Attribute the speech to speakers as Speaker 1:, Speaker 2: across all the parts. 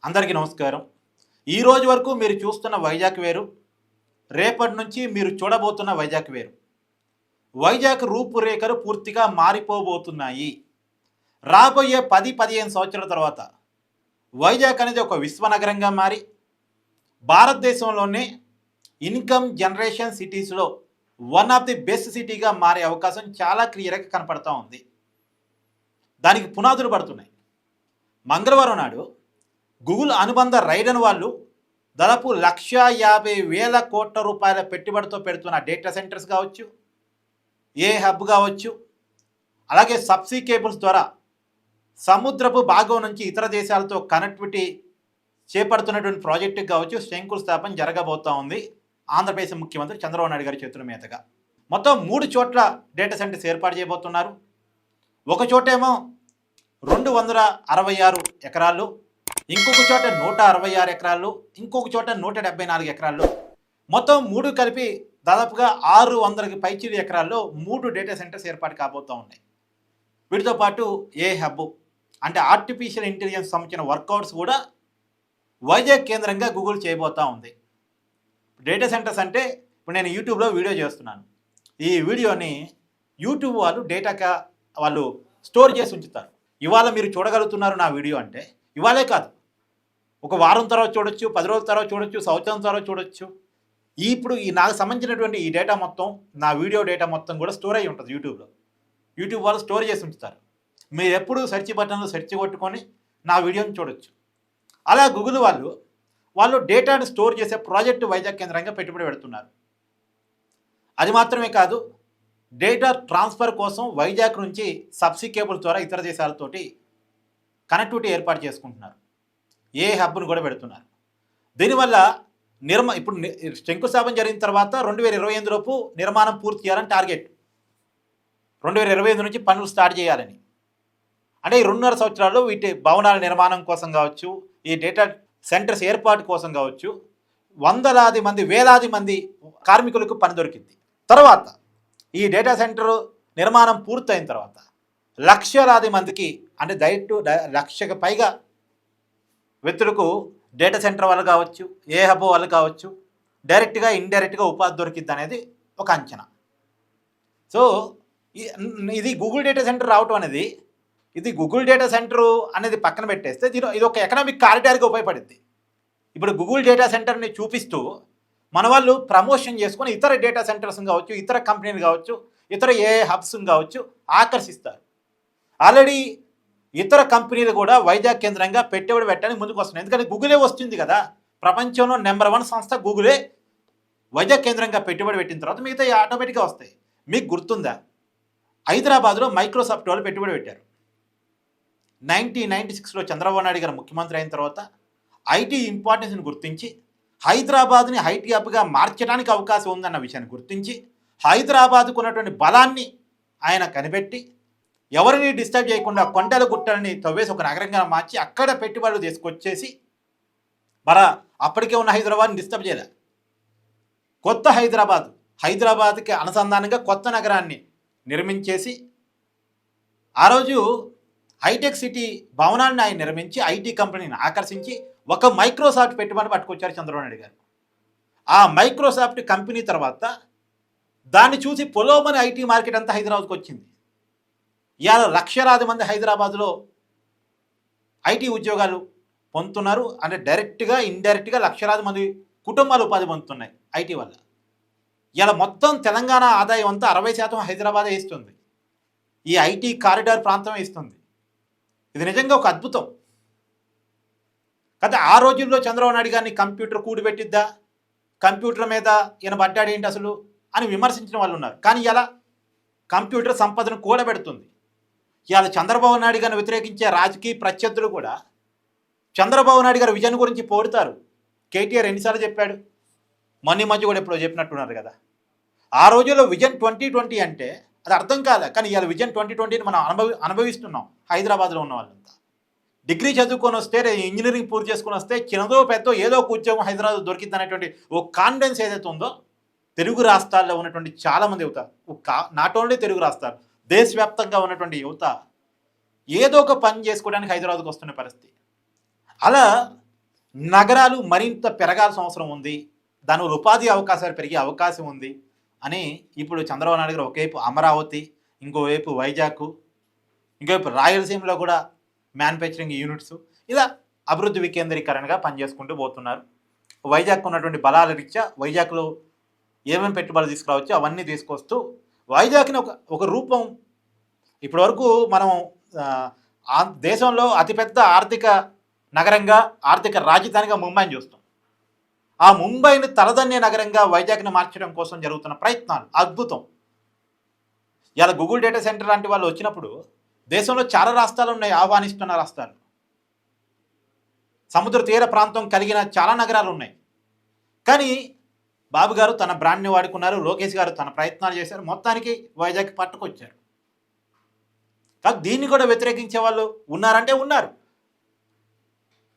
Speaker 1: అందరికీ నమస్కారం. ఈ రోజు వరకు మీరు చూస్తున్న వైజాగ్ వేరు. రేపటి నుంచి మీరు చూడబోతున్న వైజాగ్ వేరు. వైజాగ్ రూపురేఖలు పూర్తిగా మారిపోబోతున్నాయి. రాబోయే 10-15 సంవత్సరాల తర్వాత వైజాగ్ అనేది ఒక విశ్వనగరంగా మారి భారతదేశంలోనే ఇన్కమ్ జనరేషన్ సిటీస్లో వన్ ఆఫ్ ది బెస్ట్ సిటీగా మారే అవకాశం చాలా క్లియర్గా కనపడతా ఉంది. దానికి పునాదులు పడుతున్నాయి. మంగళవారం నాడు గూగుల్ అనుబంధ రైడన్ వాళ్ళు దాదాపు 1,50,000 కోట్ల రూపాయల పెట్టుబడితో పెడుతున్న డేటా సెంటర్స్ కావచ్చు, ఏ హబ్ కావచ్చు, అలాగే సబ్సీ కేబుల్స్ ద్వారా సముద్రపు భాగం నుంచి ఇతర దేశాలతో కనెక్టివిటీ చేపడుతున్నటువంటి ప్రాజెక్టుకి కావచ్చు శంకుస్థాపన జరగబోతూ ఉంది ఆంధ్రప్రదేశ్ ముఖ్యమంత్రి చంద్రబాబు నాయుడు గారి చేతుల మీదుగా. మొత్తం 3 చోట్ల డేటా సెంటర్స్ ఏర్పాటు చేయబోతున్నారు. ఒక చోటేమో 266 ఎకరాలు, ఇంకొక చోట 166 ఎకరాలు, ఇంకొక చోట 174 ఎకరాలు, మొత్తం 3 కలిపి దాదాపుగా 600కి పైచిలు ఎకరాల్లో 3 డేటా సెంటర్స్ ఏర్పాటు కాబోతూ ఉన్నాయి. వీటితో పాటు ఏ హబ్ అంటే ఆర్టిఫిషియల్ ఇంటెలిజెన్స్ సంబంధించిన వర్కౌట్స్ కూడా వైజాగ్ కేంద్రంగా గూగుల్ చేయబోతూ ఉంది. డేటా సెంటర్స్ అంటే ఇప్పుడు నేను యూట్యూబ్లో వీడియో చేస్తున్నాను. ఈ వీడియోని యూట్యూబ్ వాళ్ళు డేటాగా వాళ్ళు స్టోర్ చేసి ఉంచుతారు. ఇవాళ మీరు చూడగలుగుతున్నారు నా వీడియో అంటే ఇవాళే కాదు, ఒక వారం తర్వాత చూడొచ్చు, 10 రోజుల తర్వాత చూడొచ్చు, సంవత్సరం తర్వాత చూడొచ్చు. ఇప్పుడు నాకు సంబంధించినటువంటి ఈ డేటా మొత్తం, నా వీడియో డేటా మొత్తం కూడా స్టోర్ అయ్యి ఉంటుంది యూట్యూబ్లో. యూట్యూబ్ వాళ్ళు స్టోర్ చేసి ఉంచుతారు. మీరు ఎప్పుడు సెర్చ్ బటన్లో సెర్చ్ కొట్టుకొని నా వీడియోని చూడొచ్చు. అలా గూగుల్ వాళ్ళు డేటాను స్టోర్ చేసే ప్రాజెక్టు వైజాగ్ కేంద్రంగా పెట్టుబడి పెడుతున్నారు. అది మాత్రమే కాదు, డేటా ట్రాన్స్ఫర్ కోసం వైజాగ్ నుంచి సబ్సీ కేబుల్స్ ద్వారా ఇతర దేశాలతోటి కనెక్టివిటీ ఏర్పాటు చేసుకుంటున్నారు. ఏ హబ్ను కూడా పెడుతున్నారు. దీనివల్ల ఇప్పుడు శంకుస్థాపన జరిగిన తర్వాత 2028 లోపు నిర్మాణం పూర్తి చేయాలని టార్గెట్. 2025 నుంచి పనులు స్టార్ట్ చేయాలని. అంటే ఈ 2.5 సంవత్సరాల్లో వీటి భవనాల నిర్మాణం కోసం కావచ్చు, ఈ డేటా సెంటర్స్ ఏర్పాటు కోసం కావచ్చు, వందలాది మంది, వేలాది మంది కార్మికులకు పని దొరికింది. తర్వాత ఈ డేటా సెంటర్ నిర్మాణం పూర్తయిన తర్వాత లక్షలాది మందికి, అంటే డైరెక్ట్ 1,00,000కి పైగా వ్యక్తులకు డేటా సెంటర్ వాళ్ళు కావచ్చు, ఏ హబ్ వాళ్ళు కావచ్చు, డైరెక్ట్గా ఇండైరెక్ట్గా ఉపాధి దొరికిద్ది అనేది ఒక అంచనా. సో ఇది గూగుల్ డేటా సెంటర్ రావటం అనేది, ఇది గూగుల్ డేటా సెంటర్ అనేది పక్కన పెట్టేస్తే ఇది ఒక ఎకనామిక్ కారిడార్గా ఉపయోగపడుద్ది. ఇప్పుడు గూగుల్ డేటా సెంటర్ని చూపిస్తూ మన వాళ్ళు ప్రమోషన్ చేసుకొని ఇతర డేటా సెంటర్స్ కావచ్చు, ఇతర కంపెనీలు కావచ్చు, ఇతర ఏ హబ్స్ కావచ్చు ఆకర్షిస్తారు. ఆల్రెడీ ఇతర కంపెనీలు కూడా వైజాగ్ కేంద్రంగా పెట్టుబడి పెట్టడానికి ముందుకు వస్తున్నాయి. ఎందుకంటే గూగులే వస్తుంది కదా, ప్రపంచంలో నెంబర్ 1 సంస్థ గూగులే. వైజాగ్ కేంద్రంగా పెట్టుబడి పెట్టిన తర్వాత మిగతా ఆటోమేటిక్గా వస్తాయి. మీకు గుర్తుందా, హైదరాబాద్లో మైక్రోసాఫ్ట్ వాళ్ళు పెట్టుబడి పెట్టారు. 1996లో చంద్రబాబు నాయుడు గారు ముఖ్యమంత్రి అయిన తర్వాత ఐటీ ఇంపార్టెన్స్ని గుర్తించి హైదరాబాద్ని ఐటీ హబ్గా మార్చడానికి అవకాశం ఉందన్న విషయాన్ని గుర్తించి హైదరాబాద్కు ఉన్నటువంటి బలాన్ని ఆయన కనిపెట్టి ఎవరిని డిస్టర్బ్ చేయకుండా కొండల గుట్టలని తవ్వేసి ఒక నగరంగా మార్చి అక్కడ పెట్టుబడులు తీసుకొచ్చేసి అప్పటికే ఉన్న హైదరాబాద్ని డిస్టర్బ్ చేయలే. కొత్త హైదరాబాద్కి అనుసంధానంగా కొత్త నగరాన్ని నిర్మించేసి ఆ రోజు హైటెక్ సిటీ భవనాన్ని ఆయన నిర్మించి ఐటీ కంపెనీని ఆకర్షించి ఒక మైక్రోసాఫ్ట్ పెట్టుబడి పట్టుకొచ్చారు చంద్రబాబు నాయుడు గారు. ఆ మైక్రోసాఫ్ట్ కంపెనీ తర్వాత దాన్ని చూసి పొలోమని ఐటీ మార్కెట్ అంతా హైదరాబాద్కి వచ్చింది. ఇవాళ లక్షలాది మంది హైదరాబాద్లో ఐటీ ఉద్యోగాలు పొందుతున్నారు. అంటే డైరెక్ట్గా ఇండైరెక్ట్గా లక్షలాది మంది కుటుంబాలు ఉపాధి పొందుతున్నాయి ఐటీ వల్ల. ఇవాళ మొత్తం తెలంగాణ ఆదాయం అంతా 60% హైదరాబాదే ఇస్తుంది. ఈ ఐటీ కారిడార్ ప్రాంతమే ఇస్తుంది. ఇది నిజంగా ఒక అద్భుతం కదా. ఆ రోజుల్లో చంద్రబాబు నాయుడు గారిని కంప్యూటర్ కూడిపెట్టిద్దా, కంప్యూటర్ మీద ఈయన పడ్డాడేంటి అసలు అని విమర్శించిన వాళ్ళు ఉన్నారు. కానీ ఇలా కంప్యూటర్ సంపదను కూడబెడుతుంది. ఇవాళ చంద్రబాబు నాయుడు గారిని వ్యతిరేకించే రాజకీయ ప్రత్యర్థులు కూడా చంద్రబాబు నాయుడు గారి విజన్ గురించి పోడుతారు. కేటీఆర్ ఎన్నిసార్లు చెప్పాడు, మొన్న మధ్య కూడా ఎప్పుడో చెప్పినట్టున్నారు కదా. ఆ రోజుల్లో విజన్ 2020 అంటే అది అర్థం కాలే. కానీ ఇవాళ విజన్ 2020ని మనం అనుభవిస్తున్నాం. హైదరాబాద్లో ఉన్న వాళ్ళంతా డిగ్రీ చదువుకొని వస్తే, ఇంజనీరింగ్ పూర్తి చేసుకొని వస్తే చిన్నదో పెద్దో ఏదో ఒక ఉద్యోగం హైదరాబాద్ దొరికింది అనేటువంటి ఒక కాన్ఫిడెన్స్ ఏదైతే ఉందో తెలుగు రాష్ట్రాల్లో ఉన్నటువంటి చాలామంది యువత, నాట్ ఓన్లీ తెలుగు రాష్ట్రాలు, దేశవ్యాప్తంగా ఉన్నటువంటి యువత ఏదో ఒక పని చేసుకోవడానికి హైదరాబాద్కి వస్తున్న పరిస్థితి. అలా నగరాలు మరింత పెరగాల్సిన అవసరం ఉంది, దానివల్ల ఉపాధి అవకాశాలు పెరిగే అవకాశం ఉంది అని ఇప్పుడు చంద్రబాబు నాయుడు గారు ఒకవైపు అమరావతి, ఇంకోవైపు వైజాగ్, ఇంకోవైపు రాయలసీమలో కూడా మ్యానుఫ్యాక్చరింగ్ యూనిట్స్ ఇలా అభివృద్ధి వికేంద్రీకరణగా పనిచేసుకుంటూ పోతున్నారు. వైజాగ్ ఉన్నటువంటి బలాల రీత్యా వైజాగ్లో ఏమేమి పెట్టుబడులు తీసుకురావచ్చు అవన్నీ తీసుకొస్తూ వైజాగ్ని ఒక రూపం ఇప్పటివరకు మనం దేశంలో అతిపెద్ద ఆర్థిక నగరంగా, ఆర్థిక రాజధానిగా ముంబైని చూస్తాం. ఆ ముంబైని తలదన్నే నగరంగా వైజాగ్ని మార్చడం కోసం జరుగుతున్న ప్రయత్నాలు అద్భుతం. ఇలా గూగుల్ డేటా సెంటర్ లాంటి వాళ్ళు వచ్చినప్పుడు దేశంలో చాలా రాష్ట్రాలు ఉన్నాయి, ఆహ్వానిస్తున్న రాష్ట్రాలు. సముద్ర తీర ప్రాంతం కలిగిన చాలా నగరాలు ఉన్నాయి. కానీ బాబు గారు తన బ్రాండ్ని వాడుకున్నారు, లోకేష్ గారు తన ప్రయత్నాలు చేశారు, మొత్తానికి వైజాగ్ పట్టుకొచ్చారు. కానీ దీన్ని కూడా వ్యతిరేకించే వాళ్ళు ఉన్నారంటే ఉన్నారు.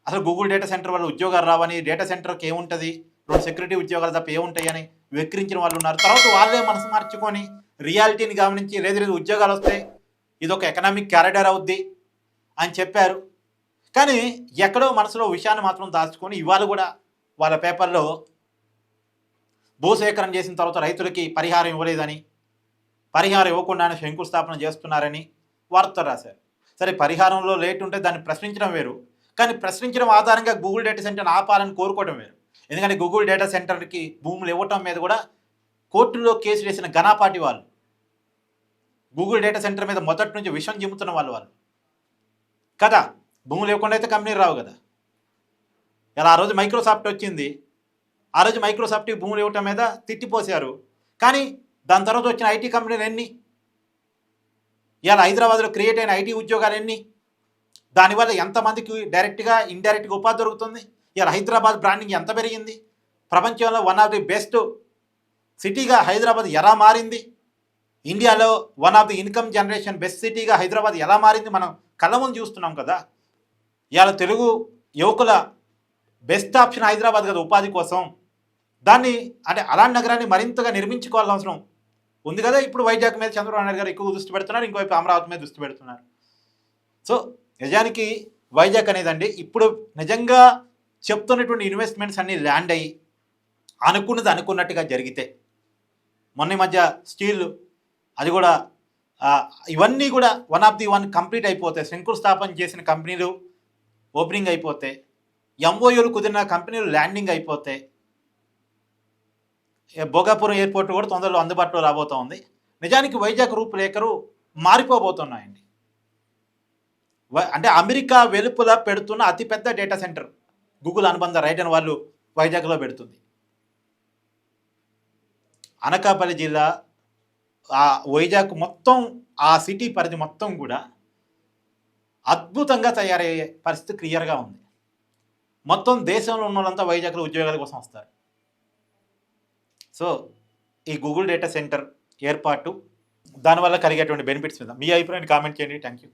Speaker 1: అసలు గూగుల్ డేటా సెంటర్ వల్ల ఉద్యోగాలు రావని, డేటా సెంటర్కి ఏముంటుంది, 2 సెక్యూరిటీ ఉద్యోగాలు తప్ప ఏముంటాయని వెక్కిరించిన వాళ్ళు ఉన్నారు. తర్వాత వాళ్ళే మనసు మార్చుకొని రియాలిటీని గమనించి లేదు ఉద్యోగాలు వస్తాయి, ఇది ఒక ఎకనామిక్ క్యారిడార్ అవుద్ది అని చెప్పారు. కానీ ఎక్కడో మనసులో విషయాన్ని మాత్రం దాచుకొని ఇవాళ కూడా వాళ్ళ పేపర్లో భూసేకరణ చేసిన తర్వాత రైతులకి పరిహారం ఇవ్వలేదని, పరిహారం ఇవ్వకుండానే శంకుస్థాపన చేస్తున్నారని వార్త రాశారు. సరే, పరిహారంలో లేట్ ఉంటే దాన్ని ప్రశ్నించడం వేరు, కానీ ప్రశ్నించడం ఆధారంగా గూగుల్ డేటా సెంటర్ని ఆపాలని కోరుకోవడం వేరు. ఎందుకంటే గూగుల్ డేటా సెంటర్కి భూములు ఇవ్వటం మీద కూడా కోర్టులో కేసులు వేసిన ఘనాపాటి వాళ్ళు, గూగుల్ డేటా సెంటర్ మీద మొదటి నుంచి విషం జిమ్ముతున్న వాళ్ళు కదా. భూములు ఇవ్వకుండా అయితే కంపెనీలు రావు కదా. ఇలా ఆ రోజు మైక్రోసాఫ్ట్ వచ్చింది, ఆ రోజు మైక్రోసాఫ్ట్కి భూములు ఇవ్వటం మీద తిట్టిపోసారు. కానీ దాని తర్వాత వచ్చిన ఐటీ కంపెనీలు ఎన్ని, ఇలా హైదరాబాద్లో క్రియేట్ అయిన ఐటీ ఉద్యోగాలు ఎన్ని, దానివల్ల ఎంతమందికి డైరెక్ట్గా ఇండైరెక్ట్గా ఉపాధి దొరుకుతుంది. ఇలా హైదరాబాద్ బ్రాండింగ్ ఎంత పెరిగింది, ప్రపంచంలో వన్ ఆఫ్ ది బెస్ట్ సిటీగా హైదరాబాద్ ఎలా మారింది, ఇండియాలో one of the income generation best సిటీగా హైదరాబాద్ ఎలా మారింది మనం కళ్ళ ముందు చూస్తున్నాం కదా. ఇవాళ తెలుగు యువకుల బెస్ట్ ఆప్షన్ హైదరాబాద్ కదా ఉపాధి కోసం. దాన్ని అంటే అలాంటి నగరాన్ని మరింతగా నిర్మించుకోవాల్సిన అవసరం ఉంది కదా. ఇప్పుడు వైజాగ్ మీద చంద్రబాబు నాయుడు గారు ఎక్కువ దృష్టి పెడుతున్నారు, ఇంకోవైపు అమరావతి మీద దృష్టి పెడుతున్నారు. సో నిజానికి వైజాగ్ అనేదండి ఇప్పుడు నిజంగా చెప్తున్నటువంటి ఇన్వెస్ట్మెంట్స్ అన్నీ ల్యాండ్ అయ్యి అనుకున్నది అనుకున్నట్టుగా జరిగితే, మొన్న మధ్య స్టీల్ అది కూడా ఇవన్నీ కూడా one of the one complete అయిపోతాయి. శంకుస్థాపన చేసిన కంపెనీలు ఓపెనింగ్ అయిపోతే, ఎంఓయూలు కుదిరిన కంపెనీలు ల్యాండింగ్ అయిపోతే, భోగాపురం ఎయిర్పోర్ట్ కూడా తొందరలో అందుబాటులో రాబోతూ ఉంది. నిజానికి వైజాగ్ రూపురేఖలు మారిపోబోతున్నాయండి. అంటే అమెరికా వెలుపల పెడుతున్న అతిపెద్ద డేటా సెంటర్ గూగుల్ అనుబంధ రైట్ అని వాళ్ళు వైజాగ్లో పెడుతుంది. అనకాపల్లి జిల్లా ఆ వైజాగ్ మొత్తం ఆ సిటీ పరిధి మొత్తం కూడా అద్భుతంగా తయారయ్యే పరిస్థితి క్లియర్గా ఉంది. మొత్తం దేశంలో ఉన్న వాళ్ళంతా వైజాగ్లో ఉద్యోగాల కోసం వస్తారు. సో ఈ గూగుల్ డేటా సెంటర్ ఏర్పాటు దానివల్ల కలిగేటువంటి బెనిఫిట్స్ మీద మీ అభిప్రాయాన్ని కామెంట్ చేయండి. Thank you.